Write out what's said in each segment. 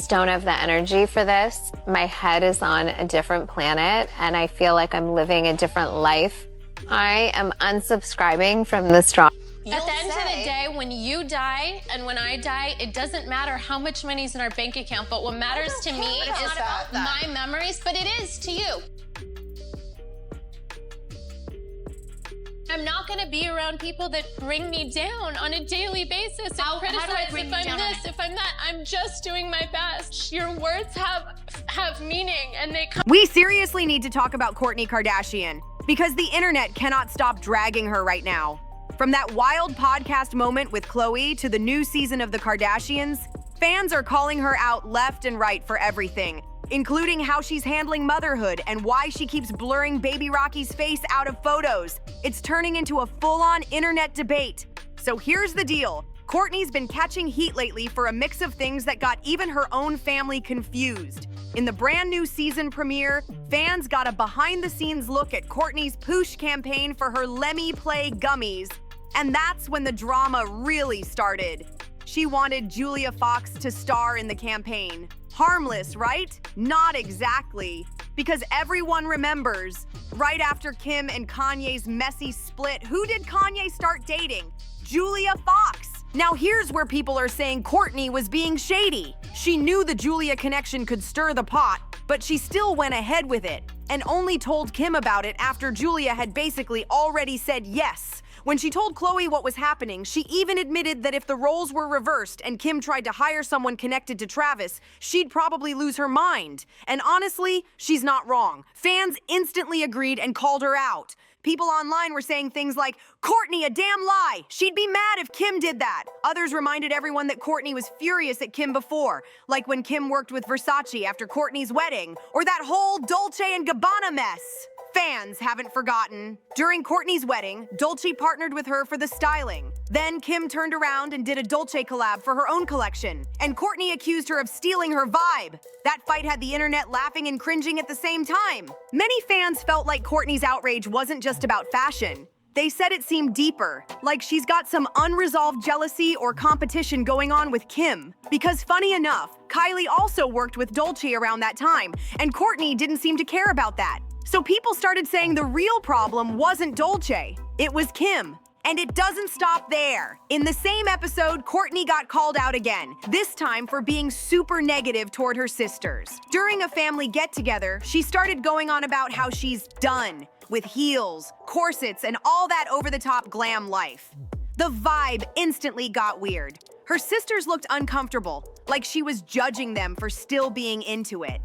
just don't have the energy for this. My head is on a different planet and I feel like I'm living a different life. I am unsubscribing from this drama. At the end of the day, when you die and when I die, it doesn't matter how much money's in our bank account, but what matters to me is not about my memories, but it is to you. I'm not gonna be around people that bring me down on a daily basis and criticize if I'm this, if I'm that. I'm just doing my best. Your words have meaning and they come. We seriously need to talk about Kourtney Kardashian because the internet cannot stop dragging her right now. From that wild podcast moment with Khloé to the new season of the Kardashians, fans are calling her out left and right for everything, including how she's handling motherhood and why she keeps blurring baby Rocky's face out of photos. It's turning into a full-on internet debate. So here's the deal. Kourtney's been catching heat lately for a mix of things that got even her own family confused. In the brand new season premiere, fans got a behind-the-scenes look at Kourtney's Poosh campaign for her Lemmy Play gummies, and that's when the drama really started. She wanted Julia Fox to star in the campaign. Harmless, right? Not exactly. Because everyone remembers, right after Kim and Kanye's messy split, who did Kanye start dating? Julia Fox. Now here's where people are saying Kourtney was being shady. She knew the Julia connection could stir the pot, but she still went ahead with it and only told Kim about it after Julia had basically already said yes. When she told Khloé what was happening, she even admitted that if the roles were reversed and Kim tried to hire someone connected to Travis, she'd probably lose her mind. And honestly, she's not wrong. Fans instantly agreed and called her out. People online were saying things like, "Kourtney, a damn lie. She'd be mad if Kim did that." Others reminded everyone that Kourtney was furious at Kim before, like when Kim worked with Versace after Kourtney's wedding, or that whole Dolce & Gabbana mess. Fans haven't forgotten. During Kourtney's wedding, Dolce partnered with her for the styling. Then Kim turned around and did a Dolce collab for her own collection, and Kourtney accused her of stealing her vibe. That fight had the internet laughing and cringing at the same time. Many fans felt like Kourtney's outrage wasn't just about fashion. They said it seemed deeper, like she's got some unresolved jealousy or competition going on with Kim. Because funny enough, Kylie also worked with Dolce around that time, and Kourtney didn't seem to care about that. So people started saying the real problem wasn't Dolce, it was Kim. And it doesn't stop there. In the same episode, Kourtney got called out again, this time for being super negative toward her sisters. During a family get-together, she started going on about how she's done with heels, corsets, and all that over-the-top glam life. The vibe instantly got weird. Her sisters looked uncomfortable, like she was judging them for still being into it.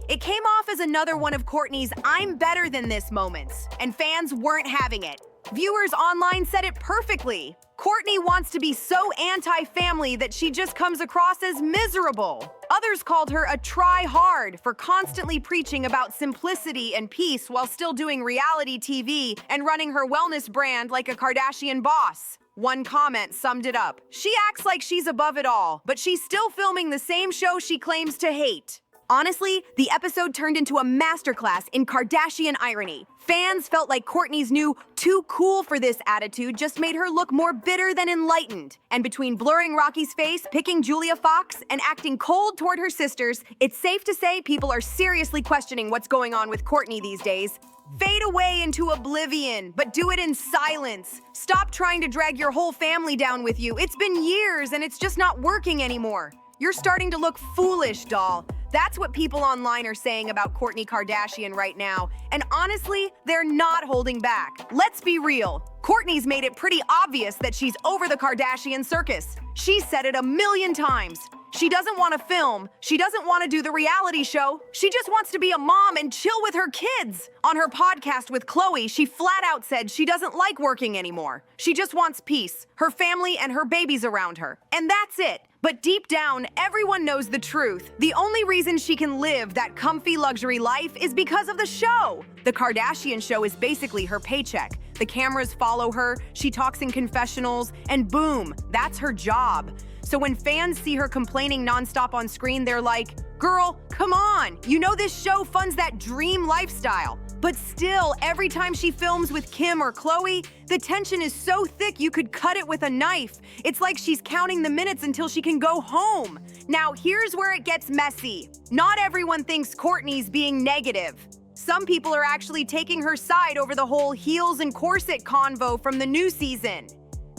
It came off as another one of Kourtney's "I'm better than this" moments, and fans weren't having it. Viewers online said it perfectly. Kourtney wants to be so anti-family that she just comes across as miserable. Others called her a try-hard for constantly preaching about simplicity and peace while still doing reality TV and running her wellness brand like a Kardashian boss. One comment summed it up. She acts like she's above it all, but she's still filming the same show she claims to hate. Honestly, the episode turned into a masterclass in Kardashian irony. Fans felt like Kourtney's new "too cool for this" attitude just made her look more bitter than enlightened. And between blurring Rocky's face, picking Julia Fox, and acting cold toward her sisters, it's safe to say people are seriously questioning what's going on with Kourtney these days. Fade away into oblivion, but do it in silence. Stop trying to drag your whole family down with you. It's been years and it's just not working anymore. You're starting to look foolish, doll. That's what people online are saying about Kourtney Kardashian right now. And honestly, they're not holding back. Let's be real. Kourtney's made it pretty obvious that she's over the Kardashian circus. She's said it 1,000,000 times. She doesn't want to film. She doesn't want to do the reality show. She just wants to be a mom and chill with her kids. On her podcast with Khloé, she flat out said she doesn't like working anymore. She just wants peace, her family, and her babies around her. And that's it. But deep down, everyone knows the truth. The only reason she can live that comfy luxury life is because of the show. The Kardashian show is basically her paycheck. The cameras follow her, she talks in confessionals, and boom, that's her job. So when fans see her complaining nonstop on screen, they're like, Girl, come on! You know this show funds that dream lifestyle. But still, every time she films with Kim or Khloé, the tension is so thick you could cut it with a knife. It's like she's counting the minutes until she can go home. Now, here's where it gets messy. Not everyone thinks Kourtney's being negative. Some people are actually taking her side over the whole heels and corset convo from the new season.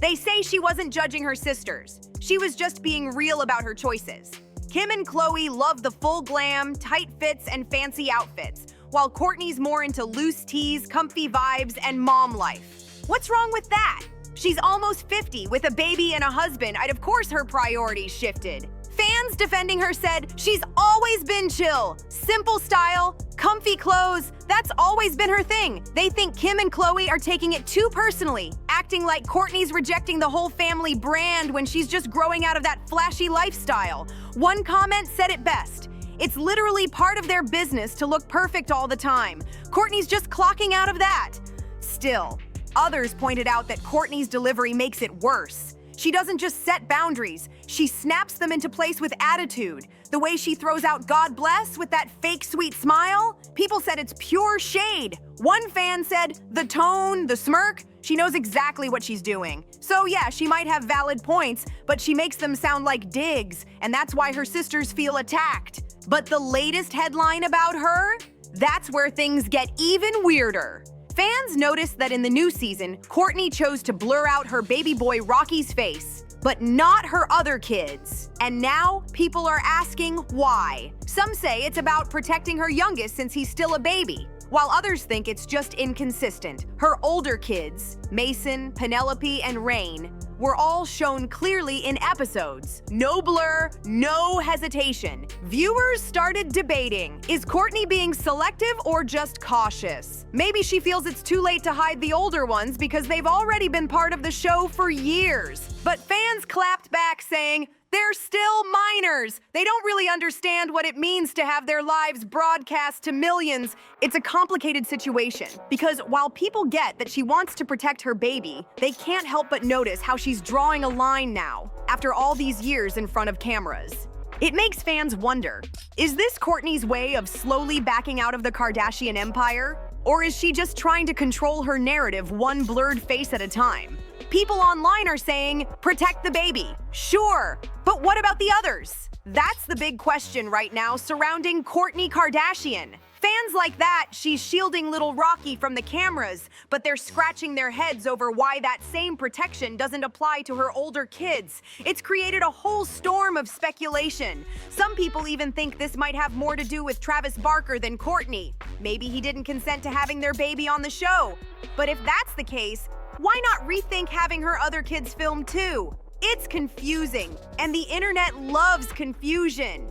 They say she wasn't judging her sisters. She was just being real about her choices. Kim and Khloé love the full glam, tight fits, and fancy outfits, while Kourtney's more into loose tees, comfy vibes, and mom life. What's wrong with that? She's almost 50 with a baby and a husband, and of course her priorities shifted. Fans defending her said she's always been chill, simple style, comfy clothes. That's always been her thing. They think Kim and Khloé are taking it too personally, acting like Kourtney's rejecting the whole family brand when she's just growing out of that flashy lifestyle. One comment said it best. It's literally part of their business to look perfect all the time. Kourtney's just clocking out of that. Still, others pointed out that Kourtney's delivery makes it worse. She doesn't just set boundaries, she snaps them into place with attitude. The way she throws out God bless with that fake sweet smile, people said it's pure shade. One fan said, the tone, the smirk, she knows exactly what she's doing. So yeah, she might have valid points, but she makes them sound like digs, and that's why her sisters feel attacked. But the latest headline about her? That's where things get even weirder. Fans noticed that in the new season, Kourtney chose to blur out her baby boy Rocky's face, but not her other kids. And now, people are asking why. Some say it's about protecting her youngest since he's still a baby, while others think it's just inconsistent. Her older kids, Mason, Penelope, and Rain, were all shown clearly in episodes. No blur, no hesitation. Viewers started debating, is Kourtney being selective or just cautious? Maybe she feels it's too late to hide the older ones because they've already been part of the show for years. But fans clapped back saying, they're still minors. They don't really understand what it means to have their lives broadcast to millions. It's a complicated situation because while people get that she wants to protect her baby, they can't help but notice how she's drawing a line now after all these years in front of cameras. It makes fans wonder, is this Kourtney's way of slowly backing out of the Kardashian empire? Or is she just trying to control her narrative one blurred face at a time? People online are saying, protect the baby. Sure, but what about the others? That's the big question right now surrounding Kourtney Kardashian. Fans like that, she's shielding little Rocky from the cameras, but they're scratching their heads over why that same protection doesn't apply to her older kids. It's created a whole storm of speculation. Some people even think this might have more to do with Travis Barker than Kourtney. Maybe he didn't consent to having their baby on the show. But if that's the case, why not rethink having her other kids filmed too? It's confusing, and the internet loves confusion.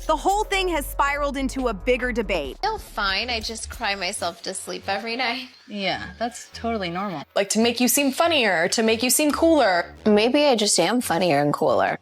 The whole thing has spiraled into a bigger debate. I feel fine, I just cry myself to sleep every night. Yeah, that's totally normal. Like to make you seem funnier, to make you seem cooler. Maybe I just am funnier and cooler.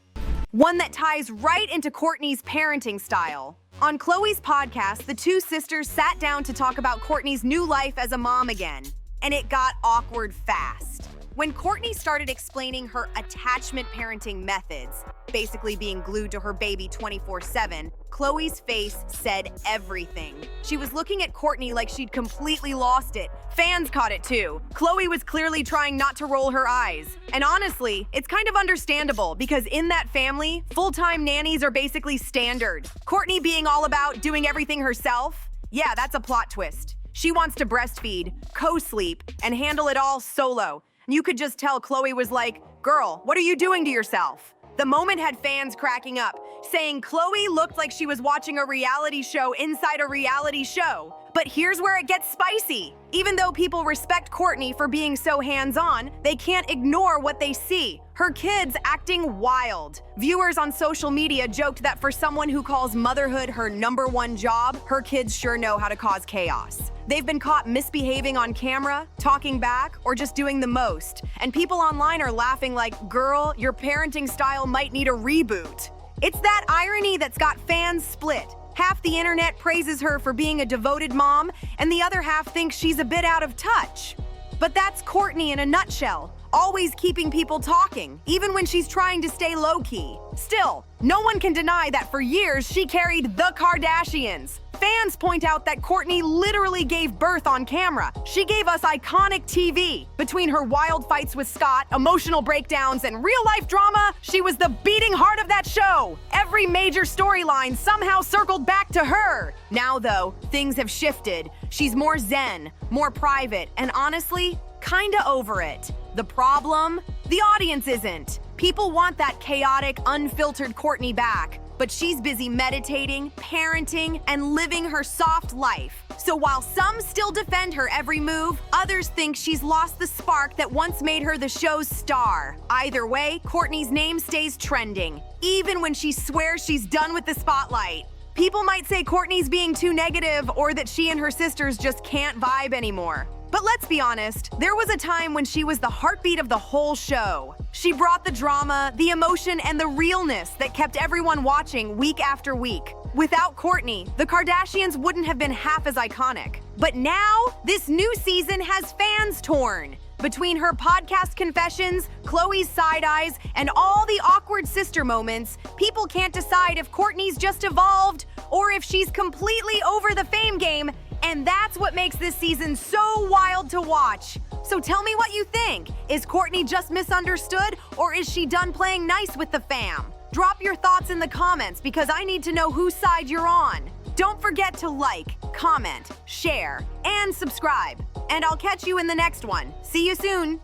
One that ties right into Kourtney's parenting style. On Khloé's podcast, the two sisters sat down to talk about Kourtney's new life as a mom again. And it got awkward fast. When Kourtney started explaining her attachment parenting methods, basically being glued to her baby 24/7, Khloé's face said everything. She was looking at Kourtney like she'd completely lost it. Fans caught it too. Khloé was clearly trying not to roll her eyes. And honestly, it's kind of understandable because in that family, full-time nannies are basically standard. Kourtney being all about doing everything herself, yeah, that's a plot twist. She wants to breastfeed, co-sleep, and handle it all solo. You could just tell Khloé was like, girl, what are you doing to yourself? The moment had fans cracking up, saying Khloé looked like she was watching a reality show inside a reality show. But here's where it gets spicy. Even though people respect Kourtney for being so hands-on, they can't ignore what they see. Her kids acting wild. Viewers on social media joked that for someone who calls motherhood her #1 job, her kids sure know how to cause chaos. They've been caught misbehaving on camera, talking back, or just doing the most. And people online are laughing like, girl, your parenting style might need a reboot. It's that irony that's got fans split. Half the internet praises her for being a devoted mom, and the other half thinks she's a bit out of touch. But that's Kourtney in a nutshell. always keeping people talking, even when she's trying to stay low-key. Still, no one can deny that for years she carried the Kardashians. Fans point out that Kourtney literally gave birth on camera. She gave us iconic TV. Between her wild fights with Scott, emotional breakdowns, and real-life drama, she was the beating heart of that show. Every major storyline somehow circled back to her. Now, though, things have shifted. She's more zen, more private, and honestly, kinda over it. The problem? The audience isn't. People want that chaotic, unfiltered Kourtney back. But she's busy meditating, parenting, and living her soft life. So while some still defend her every move, others think she's lost the spark that once made her the show's star. Either way, Kourtney's name stays trending, even when she swears she's done with the spotlight. People might say Kourtney's being too negative or that she and her sisters just can't vibe anymore. But let's be honest, there was a time when she was the heartbeat of the whole show. She brought the drama, the emotion, and the realness that kept everyone watching week after week. Without Kourtney, the Kardashians wouldn't have been half as iconic. But now, this new season has fans torn. Between her podcast confessions, Khloé's side eyes, and all the awkward sister moments, people can't decide if Kourtney's just evolved or if she's completely over the fame game. And that's what makes this season so wild to watch. So tell me what you think. Is Kourtney just misunderstood, or is she done playing nice with the fam? Drop your thoughts in the comments because I need to know whose side you're on. Don't forget to like, comment, share, and subscribe. And I'll catch you in the next one. See you soon.